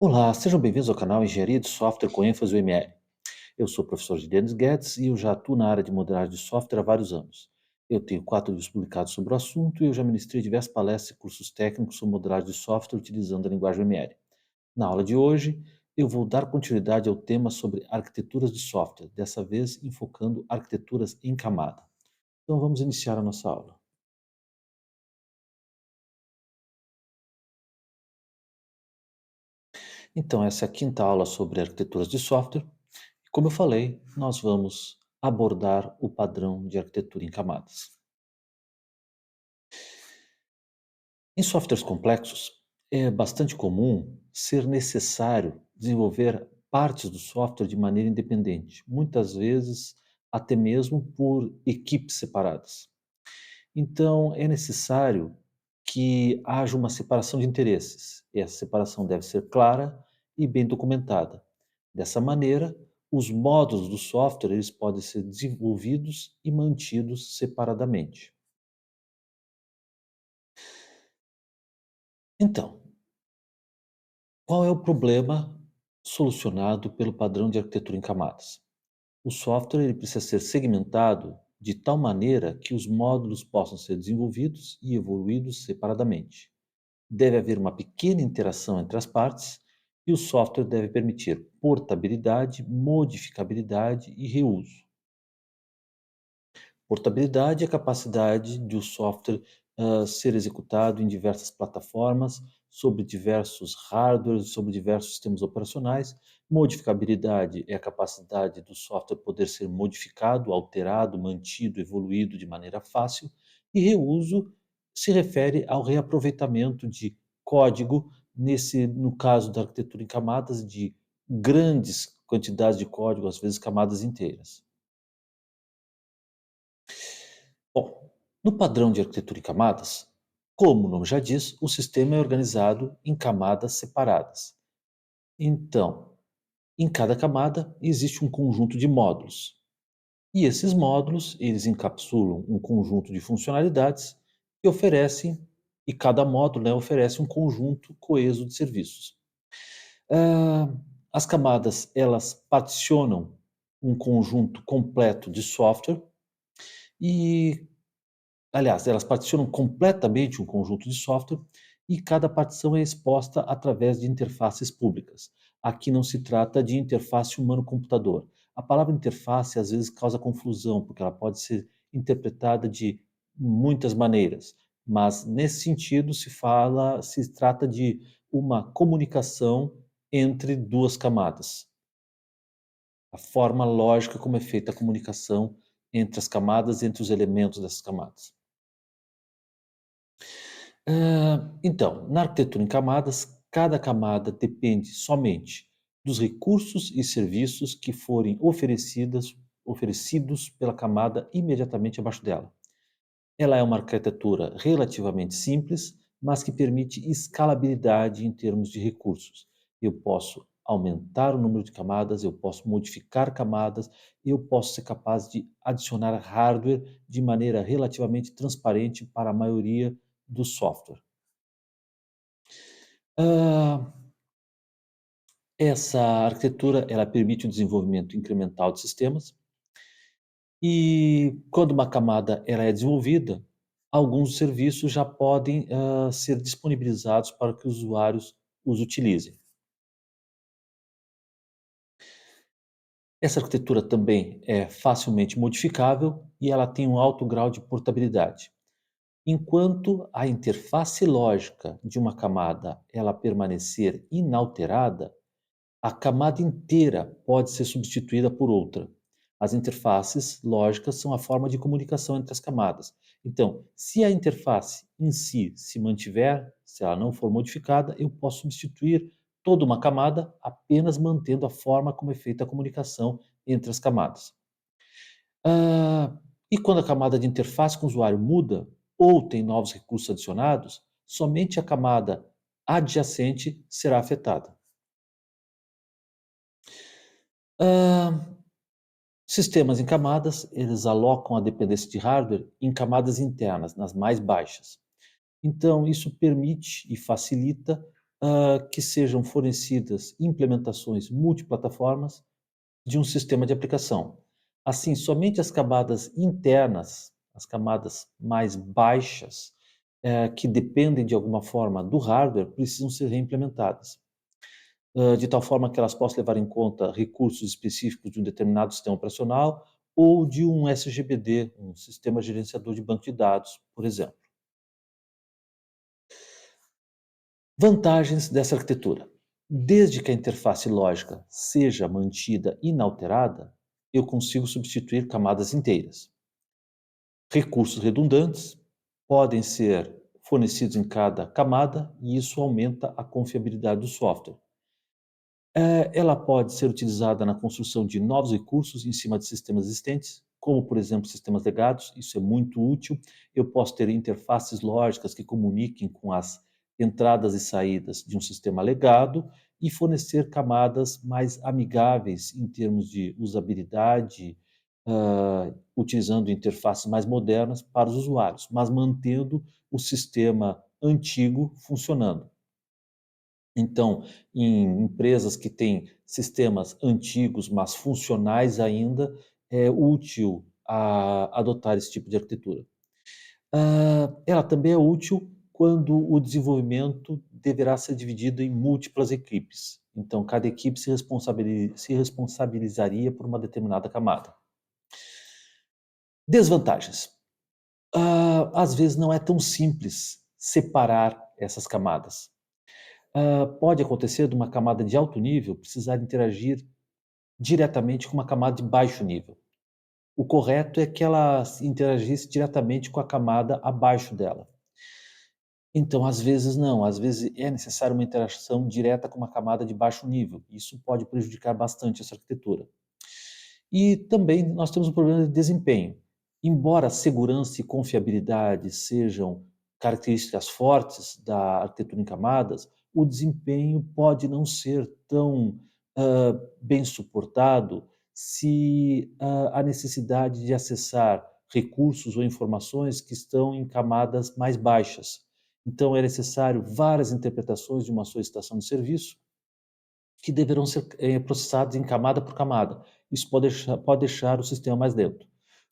Olá, sejam bem-vindos ao canal Engenharia de Software com ênfase UML. Eu sou o professor Denis Guedes e eu já atuo na área de modelagem de software há vários anos. Eu tenho 4 livros publicados sobre o assunto e eu já ministrei diversas palestras e cursos técnicos sobre modelagem de software utilizando a linguagem UML. Na aula de hoje, eu vou dar continuidade ao tema sobre arquiteturas de software, dessa vez enfocando arquiteturas em camada. Então vamos iniciar a nossa aula. Então, essa é a quinta aula sobre arquiteturas de software. Como eu falei, nós vamos abordar o padrão de arquitetura em camadas. Em softwares complexos, é bastante comum ser necessário desenvolver partes do software de maneira independente, muitas vezes até mesmo por equipes separadas. Então, é necessário que haja uma separação de interesses. Essa separação deve ser clara e bem documentada. Dessa maneira, os módulos do software eles podem ser desenvolvidos e mantidos separadamente. Então, qual é o problema solucionado pelo padrão de arquitetura em camadas? O software ele precisa ser segmentado de tal maneira que os módulos possam ser desenvolvidos e evoluídos separadamente. Deve haver uma pequena interação entre as partes e o software deve permitir portabilidade, modificabilidade e reuso. Portabilidade é a capacidade de o software ser executado em diversas plataformas, sobre diversos hardwares, sobre diversos sistemas operacionais. Modificabilidade é a capacidade do software poder ser modificado, alterado, mantido, evoluído de maneira fácil. E reuso se refere ao reaproveitamento de código, no caso da arquitetura em camadas, de grandes quantidades de código, às vezes camadas inteiras. Bom, no padrão de arquitetura em camadas, como o nome já diz, o sistema é organizado em camadas separadas. Então, em cada camada existe um conjunto de módulos. E esses módulos, eles encapsulam um conjunto de funcionalidades que oferecem, e cada módulo, né, oferece um conjunto coeso de serviços. Ah, as camadas, elas particionam um conjunto completo de software e aliás, elas particionam completamente um conjunto de software e cada partição é exposta através de interfaces públicas. Aqui não se trata de interface humano-computador. A palavra interface às vezes causa confusão, porque ela pode ser interpretada de muitas maneiras, mas nesse sentido se trata de uma comunicação entre duas camadas. A forma lógica como é feita a comunicação entre as camadas, entre os elementos dessas camadas. Então, na arquitetura em camadas, cada camada depende somente dos recursos e serviços que forem oferecidos pela camada imediatamente abaixo dela. Ela é uma arquitetura relativamente simples, mas que permite escalabilidade em termos de recursos. Eu posso aumentar o número de camadas, eu posso modificar camadas, eu posso ser capaz de adicionar hardware de maneira relativamente transparente para a maioria do software. Ah, essa arquitetura, ela permite o desenvolvimento incremental de sistemas e quando uma camada ela é desenvolvida, alguns serviços já podem, ser disponibilizados para que os usuários os utilizem. Essa arquitetura também é facilmente modificável e ela tem um alto grau de portabilidade. Enquanto a interface lógica de uma camada ela permanecer inalterada, a camada inteira pode ser substituída por outra. As interfaces lógicas são a forma de comunicação entre as camadas. Então, se a interface em si se mantiver, se ela não for modificada, eu posso substituir toda uma camada apenas mantendo a forma como é feita a comunicação entre as camadas. E quando a camada de interface com o usuário muda ou tem novos recursos adicionados, somente a camada adjacente será afetada. Hã, Sistemas em camadas, eles alocam a dependência de hardware em camadas internas, nas mais baixas. Então, isso permite e facilita que sejam fornecidas implementações multiplataformas de um sistema de aplicação. Assim, somente as camadas internas, as camadas mais baixas, que dependem de alguma forma do hardware, precisam ser reimplementadas, de tal forma que elas possam levar em conta recursos específicos de um determinado sistema operacional ou de um SGBD, um sistema gerenciador de banco de dados, por exemplo. Vantagens dessa arquitetura. Desde que a interface lógica seja mantida inalterada, eu consigo substituir camadas inteiras. Recursos redundantes podem ser fornecidos em cada camada e isso aumenta a confiabilidade do software. Ela pode ser utilizada na construção de novos recursos em cima de sistemas existentes, como, por exemplo, sistemas legados, isso é muito útil. Eu posso ter interfaces lógicas que comuniquem com as entradas e saídas de um sistema legado e fornecer camadas mais amigáveis em termos de usabilidade, utilizando interfaces mais modernas para os usuários, mas mantendo o sistema antigo funcionando. Então, em empresas que têm sistemas antigos, mas funcionais ainda, é útil adotar esse tipo de arquitetura. Ela também é útil quando o desenvolvimento deverá ser dividido em múltiplas equipes. Então, cada equipe se responsabilizaria por uma determinada camada. Desvantagens. Às vezes não é tão simples separar essas camadas. Pode acontecer de uma camada de alto nível precisar interagir diretamente com uma camada de baixo nível. O correto é que ela interagisse diretamente com a camada abaixo dela. Então, às vezes não, às vezes é necessário uma interação direta com uma camada de baixo nível. Isso pode prejudicar bastante essa arquitetura. E também nós temos um problema de desempenho. Embora segurança e confiabilidade sejam características fortes da arquitetura em camadas, o desempenho pode não ser tão bem suportado se há necessidade de acessar recursos ou informações que estão em camadas mais baixas. Então, é necessário várias interpretações de uma solicitação de serviço que deverão ser processados em camada por camada. Isso pode deixar o sistema mais lento.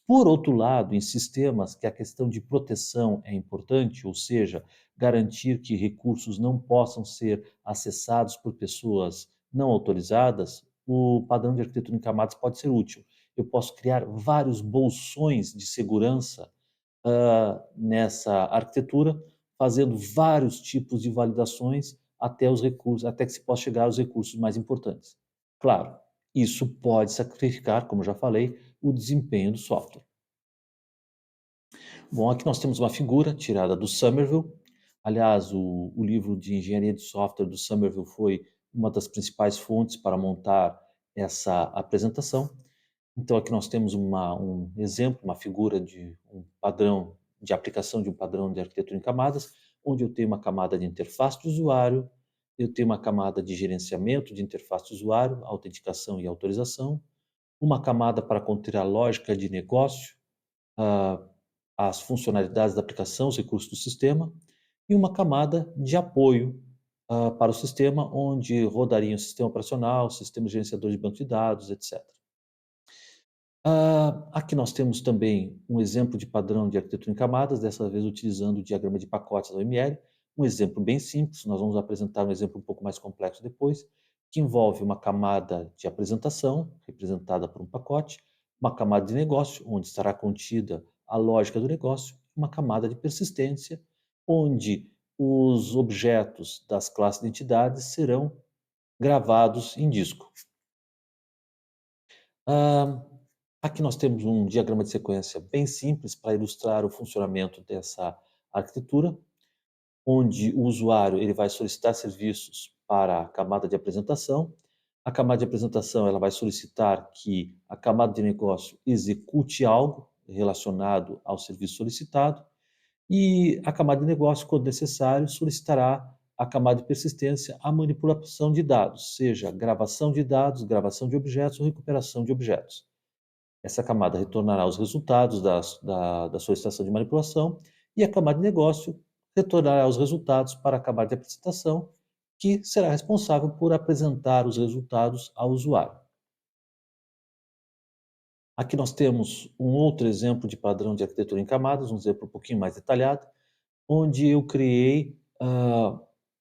Por outro lado, em sistemas que a questão de proteção é importante, ou seja, garantir que recursos não possam ser acessados por pessoas não autorizadas, o padrão de arquitetura em camadas pode ser útil. Eu posso criar vários bolsões de segurança nessa arquitetura, fazendo vários tipos de validações até os recursos, até que se possa chegar aos recursos mais importantes. Claro, isso pode sacrificar, como já falei, o desempenho do software. Bom, aqui nós temos uma figura tirada do Somerville. Aliás, o livro de engenharia de software do Somerville foi uma das principais fontes para montar essa apresentação. Então, aqui nós temos um exemplo, uma figura de um padrão de aplicação de um padrão de arquitetura em camadas, onde eu tenho uma camada de interface de usuário, eu tenho uma camada de gerenciamento de interface de usuário, autenticação e autorização, uma camada para conter a lógica de negócio, ah, as funcionalidades da aplicação, os recursos do sistema, e uma camada de apoio para o sistema, onde rodaria o sistema operacional, o sistema gerenciador de banco de dados, etc. Aqui nós temos também um exemplo de padrão de arquitetura em camadas, dessa vez utilizando o diagrama de pacotes da OML, um exemplo bem simples, nós vamos apresentar um exemplo um pouco mais complexo depois, que envolve uma camada de apresentação, representada por um pacote, uma camada de negócio, onde estará contida a lógica do negócio, uma camada de persistência, onde os objetos das classes de entidades serão gravados em disco. Ah, Aqui nós temos um diagrama de sequência bem simples para ilustrar o funcionamento dessa arquitetura, onde o usuário ele vai solicitar serviços para a camada de apresentação. A camada de apresentação ela vai solicitar que a camada de negócio execute algo relacionado ao serviço solicitado e a camada de negócio, quando necessário, solicitará a camada de persistência a manipulação de dados, seja gravação de dados, gravação de objetos ou recuperação de objetos. Essa camada retornará os resultados da solicitação de manipulação e a camada de negócio retornará os resultados para a camada de apresentação que será responsável por apresentar os resultados ao usuário. Aqui nós temos um outro exemplo de padrão de arquitetura em camadas, um exemplo um pouquinho mais detalhado, onde eu criei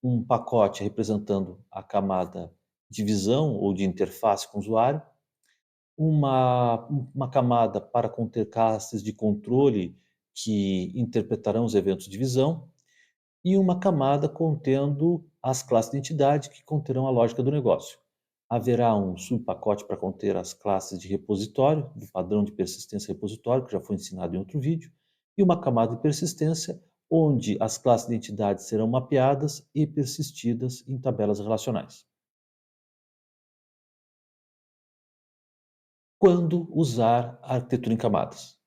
um pacote representando a camada de visão ou de interface com o usuário, uma camada para conter classes de controle que interpretarão os eventos de visão, e uma camada contendo as classes de entidade que conterão a lógica do negócio. Haverá um subpacote para conter as classes de repositório, do padrão de persistência repositório, que já foi ensinado em outro vídeo, e uma camada de persistência, onde as classes de entidade serão mapeadas e persistidas em tabelas relacionais. Quando usar a arquitetura em camadas?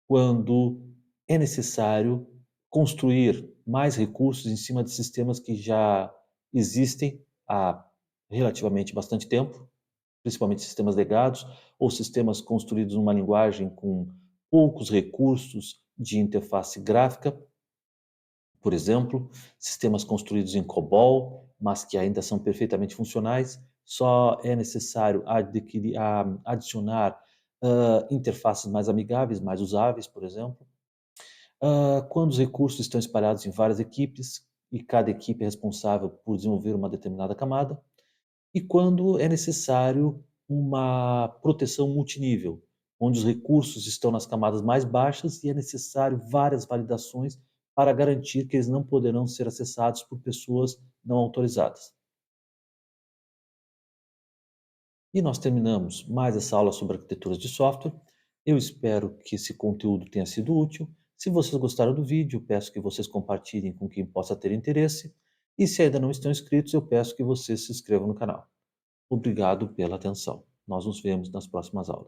Quando é necessário construir mais recursos em cima de sistemas que já existem há relativamente bastante tempo, principalmente sistemas legados ou sistemas construídos numa linguagem com poucos recursos de interface gráfica, por exemplo, sistemas construídos em COBOL, mas que ainda são perfeitamente funcionais, só é necessário adicionar interfaces mais amigáveis, mais usáveis, por exemplo. Quando os recursos estão espalhados em várias equipes e cada equipe é responsável por desenvolver uma determinada camada, e quando é necessário uma proteção multinível, onde os recursos estão nas camadas mais baixas e é necessário várias validações para garantir que eles não poderão ser acessados por pessoas não autorizadas. E nós terminamos mais essa aula sobre arquiteturas de software. Eu espero que esse conteúdo tenha sido útil. Se vocês gostaram do vídeo, peço que vocês compartilhem com quem possa ter interesse. E se ainda não estão inscritos, eu peço que vocês se inscrevam no canal. Obrigado pela atenção. Nós nos vemos nas próximas aulas.